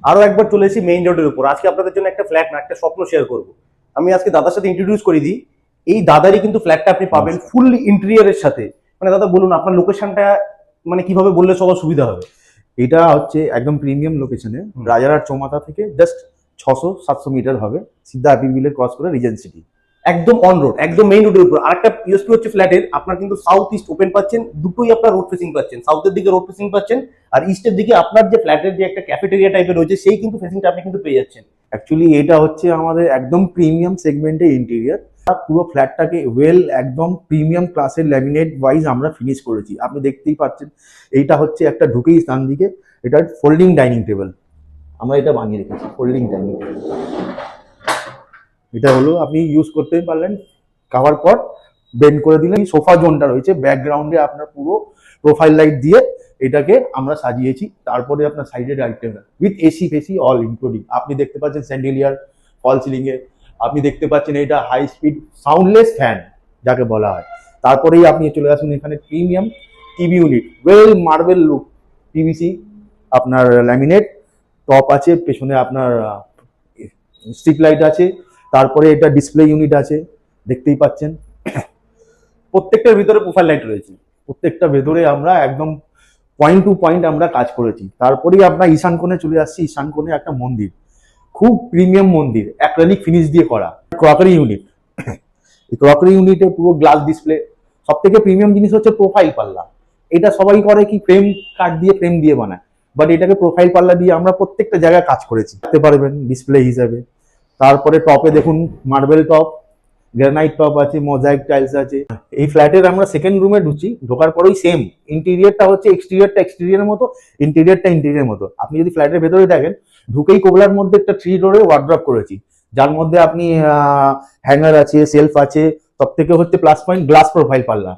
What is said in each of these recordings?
আরো একবার চলে এসেছি মেইন রোডের উপর। আজকে আপনাদের জন্য একটা ফ্ল্যাট না, একটা স্বপ্ন শেয়ার করব। আমি আজকে দাদার সাথে ইন্ট্রোডিউস করে দিই। এই দাদারই কিন্তু ফ্ল্যাটটা আপনি পাবেন ফুললি ইন্টেরিয়রের সাথে। মানে দাদা বলুন আপনার লোকেশনটা মানে কিভাবে বললে সবার সুবিধা হবে। এটা হচ্ছে একদম প্রিমিয়াম লোকেশনে, রাজারহাট চৌমাথা থেকে জাস্ট 600-700 মিটার হবে, সিদ্ধা হ্যাপি ভিলেজ ক্রস করে রিজেন্ট সিটি, একদম অন রোড, একদম মেইন রোডের উপর। আরেকটা ইউএসপি হচ্ছে ফ্ল্যাটের, আপনার কিন্তু সাউথ ইস্ট ওপেন পাচ্ছেন, দুটোই আপনার রোড ফেসিং পাচ্ছেন। সাউথের দিকে রোড ফেসিং পাচ্ছেন, আর ইস্টের দিকে আপনার যে ফ্ল্যাটের যে একটা ক্যাফেটেরিয়া টাইপের রয়েছে সেই কিন্তু ফেসিংটা আপনি কিন্তু পেয়ে যাচ্ছেন। অ্যাকচুয়ালি এটা হচ্ছে আমাদের একদম প্রিমিয়াম সেগমেন্টে ইন্টেরিয়ার। পুরো ফ্ল্যাটটাকে একদম প্রিমিয়াম ক্লাসের ল্যামিনেট ওয়াইজ আমরা ফিনিশ করেছি, আপনি দেখতেই পাচ্ছেন। এইটা হচ্ছে একটা ঢুকেই স্থান দিকে, এটা ফোল্ডিং ডাইনিং টেবিল আমরা এটা বানিয়ে রেখেছি, ফোল্ডিং ডাইনিং টেবিল। এটা হলো আপনি ইউজ করতে পারলেন, কাভার পর বেন্ড করে দিলেন। সোফা জোনটা রয়েছে ব্যাকগ্রাউন্ডে, আপনার পুরো প্রোফাইল লাইট দিয়ে এটাকে আমরা সাজিয়েছি। তারপরে আপনার সাইডে light with AC facility all including. আপনি দেখতে পাচ্ছেন স্যান্ডেলিয়ার ফল সিলিং এ, আপনি দেখতে পাচ্ছেন এটা হাই স্পিড সাউন্ডলেস ফ্যান যাকে বলা হয়। তারপরেই আপনি চলে আসুন এখানে premium TV unit, marble look, PVC আপনার ল্যামিনেট টপ আছে, পেছনে আপনার স্ট্রিপ লাইট আছে, তারপরে এটা ডিসপ্লে ইউনিট আছে দেখতেই পাচ্ছেন। প্রত্যেকটার ভিতরে প্রোফাইল লাইট রয়েছে, প্রত্যেকটা ভেতরে আমরা একদম পয়েন্ট টু পয়েন্ট আমরা কাজ করেছি। তারপরেই আপনার ঈশান কোণে চলে আসছি। ঈশান কোণে একটা মন্দির, খুব প্রিমিয়াম মন্দির, অ্যাক্রিলিক ফিনিশ দিয়ে করা। ক্রকারি ইউনিট, এই ক্রকারি ইউনিটে পুরো গ্লাস ডিসপ্লে। সব থেকে প্রিমিয়াম জিনিস হচ্ছে প্রোফাইল পাল্লা। এটা সবাই করে কি ফ্রেম কাট দিয়ে ফ্রেম দিয়ে বানায়, বাট এটাকে প্রোফাইল পাল্লা দিয়ে আমরা প্রত্যেকটা জায়গায় কাজ করেছি, দেখতে পারবেন ডিসপ্লে হিসাবে। তারপরে টপে দেখুন মার্বেল টপ, গ্রানাইট টপ আছে, মোজাইক টাইলস আছে। এই ফ্ল্যাটের আমরা সেকেন্ড রুমে ঢুকছি, ঢোকার পরেই সেম ইন্টেরিয়রটা হচ্ছে এক্সটেরিয়রটা এক্সটেরিয়রের মতো, ইন্টেরিয়রটা ইন্টেরিয়রের মতো। আপনি যদি ফ্ল্যাটের ভেতরে দেখেন, ঢুকেই কোবলার মধ্যে একটা 3 ডোরে ওয়ার্ড্রপ করেছি, যার মধ্যে আপনি হ্যাঙ্গার আছে, সেলফ আছে। সব থেকে হচ্ছে প্লাস পয়েন্ট গ্লাস প্রোফাইল পাল্লা,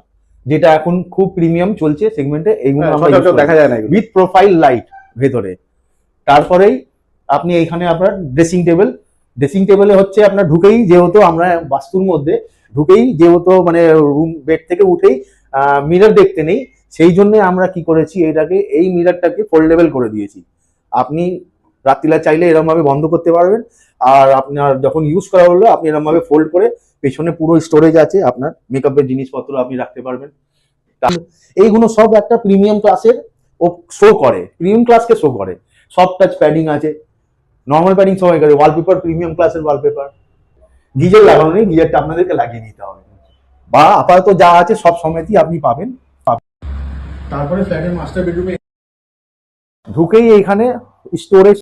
যেটা এখন খুব প্রিমিয়াম চলছে সেগমেন্টে। এইগুলো আমরা দেখা যায় না উইথ প্রোফাইল লাইট ভেতরে। তারপরেই আপনি এইখানে আপনার ড্রেসিং টেবিল, ড্রেসিং টেবিলে হচ্ছে আপনার ঢুকেই, যেহেতু আমরা বাস্তুর মধ্যে ঢুকেই, যেহেতু মানে রুম বেড থেকে উঠেই মিরর দেখতে নেই, সেই জন্য আমরা কি করেছি, এটাকে এই মিররটাকে ফোল্ডেবল করে দিয়েছি। আপনি রাত্রিলা চাইলে এরকম ভাবে বন্ধ করতে পারবেন, আর আপনার যখন ইউজ করা হলো আপনি এরকম ভাবে ফোল্ড করে, পেছনে পুরো স্টোরেজ আছে, আপনার মেকআপের জিনিসপত্র আপনি রাখতে পারবেন। এইগুলো সব একটা প্রিমিয়াম ক্লাসের ও শো করে, প্রিমিয়াম ক্লাসকে শো করে। সফট টাচ প্যাডিং আছে, নর্মাল প্যাডিং সবাই করে। ওয়ালপেপার প্রিমিয়াম ক্লাসের ওয়ালপেপার। গিজার লাগানো নেই, গিজারটা আপনাদেরকে লাগিয়ে নিতে হবে, বা আপাতত যা আছে সব সমেতই আপনি পাবেন। তারপরে ফ্ল্যাটের মাস্টার বেডরুমে ঢুকেই এখানে স্টোরেজ